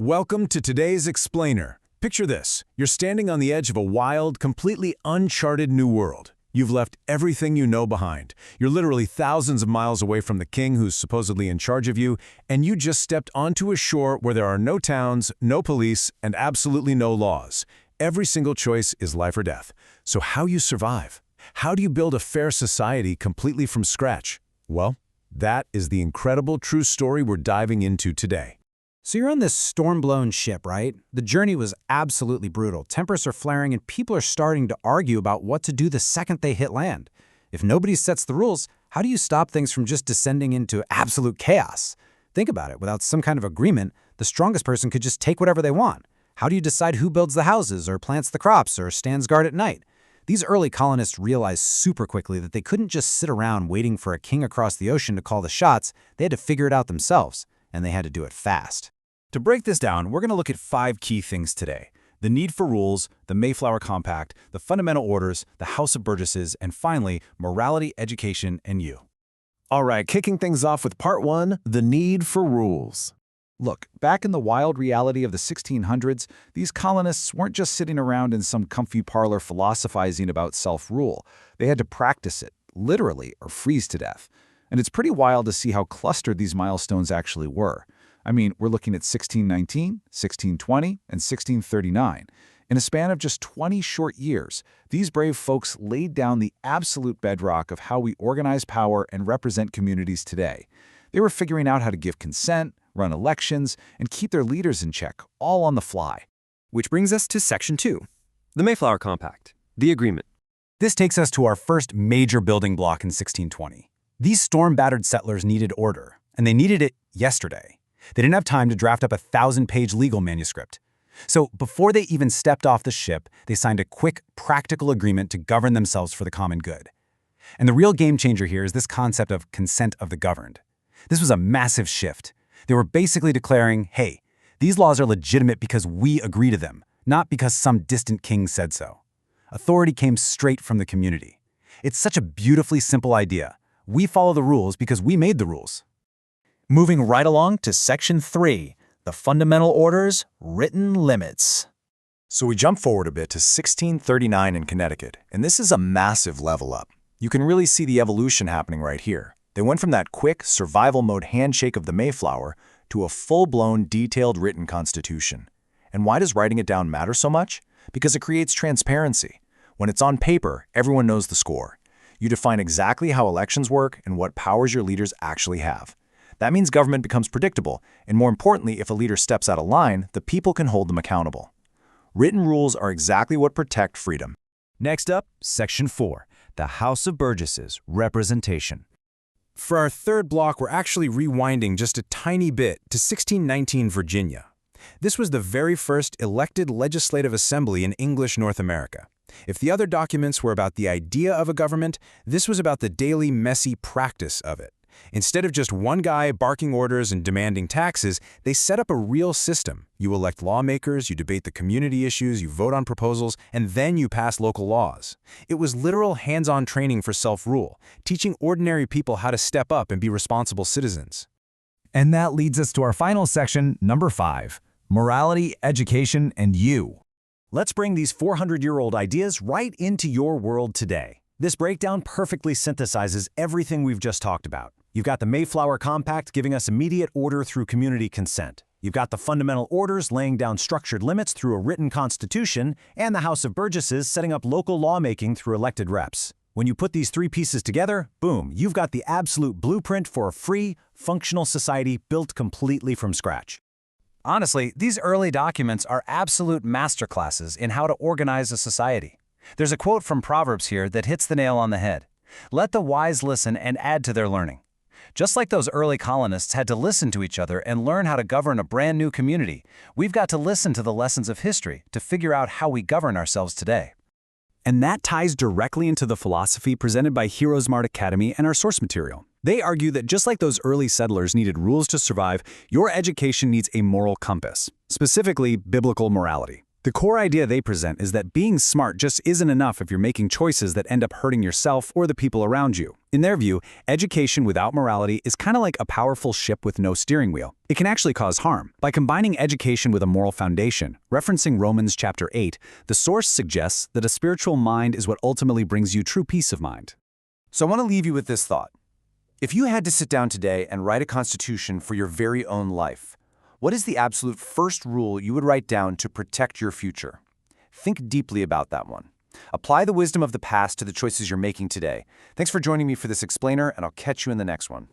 Welcome to today's Explainer. Picture this. You're standing on the edge of a wild, completely uncharted new world. You've left everything you know behind. You're literally thousands of miles away from the king who's supposedly in charge of you, and you just stepped onto a shore where there are no towns, no police, and absolutely no laws. Every single choice is life or death. So how you survive? How do you build a fair society completely from scratch? Well, that is the incredible true story we're diving into today. So you're on this storm-blown ship, right? The journey was absolutely brutal. Tempers are flaring and people are starting to argue about what to do the second they hit land. If nobody sets the rules, how do you stop things from just descending into absolute chaos? Think about it. Without some kind of agreement, the strongest person could just take whatever they want. How do you decide who builds the houses or plants the crops or stands guard at night? These early colonists realized super quickly that they couldn't just sit around waiting for a king across the ocean to call the shots. They had to figure it out themselves, and they had to do it fast. To break this down, we're going to look at 5 key things today: the need for rules, the Mayflower Compact, the Fundamental Orders, the House of Burgesses, and finally, morality, education, and you. All right, kicking things off with part 1, the need for rules. Look, back in the wild reality of the 1600s, these colonists weren't just sitting around in some comfy parlor philosophizing about self-rule. They had to practice it, literally, or freeze to death. And it's pretty wild to see how clustered these milestones actually were. I mean, we're looking at 1619, 1620, and 1639. In a span of just 20 short years, these brave folks laid down the absolute bedrock of how we organize power and represent communities today. They were figuring out how to give consent, run elections, and keep their leaders in check, all on the fly. Which brings us to Section 2, the Mayflower Compact, the agreement. This takes us to our first major building block in 1620. These storm-battered settlers needed order, and they needed it yesterday. They didn't have time to draft up a 1,000-page legal manuscript. So before they even stepped off the ship, they signed a quick, practical agreement to govern themselves for the common good. And the real game changer here is this concept of consent of the governed. This was a massive shift. They were basically declaring, hey, these laws are legitimate because we agree to them, not because some distant king said so. Authority came straight from the community. It's such a beautifully simple idea. We follow the rules because we made the rules. Moving right along to Section 3, the Fundamental Orders, Written Limits. So we jump forward a bit to 1639 in Connecticut, and this is a massive level up. You can really see the evolution happening right here. They went from that quick, survival mode handshake of the Mayflower to a full-blown, detailed written constitution. And why does writing it down matter so much? Because it creates transparency. When it's on paper, everyone knows the score. You define exactly how elections work and what powers your leaders actually have. That means government becomes predictable, and more importantly, if a leader steps out of line, the people can hold them accountable. Written rules are exactly what protect freedom. Next up, Section 4, the House of Burgesses, representation. For our third block, we're actually rewinding just a tiny bit to 1619 Virginia. This was the very first elected legislative assembly in English North America. If the other documents were about the idea of a government, this was about the daily, messy practice of it. Instead of just one guy barking orders and demanding taxes, they set up a real system. You elect lawmakers, you debate the community issues, you vote on proposals, and then you pass local laws. It was literal hands-on training for self-rule, teaching ordinary people how to step up and be responsible citizens. And that leads us to our final section, number 5, morality, education, and you. Let's bring these 400-year-old ideas right into your world today. This breakdown perfectly synthesizes everything we've just talked about. You've got the Mayflower Compact giving us immediate order through community consent. You've got the Fundamental Orders laying down structured limits through a written constitution, and the House of Burgesses setting up local lawmaking through elected reps. When you put these 3 pieces together, boom, you've got the absolute blueprint for a free, functional society built completely from scratch. Honestly, these early documents are absolute masterclasses in how to organize a society. There's a quote from Proverbs here that hits the nail on the head. Let the wise listen and add to their learning. Just like those early colonists had to listen to each other and learn how to govern a brand new community, we've got to listen to the lessons of history to figure out how we govern ourselves today. And that ties directly into the philosophy presented by heroesmartacademy and our source material. They argue that just like those early settlers needed rules to survive, your education needs a moral compass, specifically biblical morality. The core idea they present is that being smart just isn't enough if you're making choices that end up hurting yourself or the people around you. In their view, education without morality is kind of like a powerful ship with no steering wheel. It can actually cause harm. By combining education with a moral foundation, referencing Romans chapter 8, the source suggests that a spiritual mind is what ultimately brings you true peace of mind. So I want to leave you with this thought. If you had to sit down today and write a constitution for your very own life, what is the absolute first rule you would write down to protect your future? Think deeply about that one. Apply the wisdom of the past to the choices you're making today. Thanks for joining me for this explainer, and I'll catch you in the next one.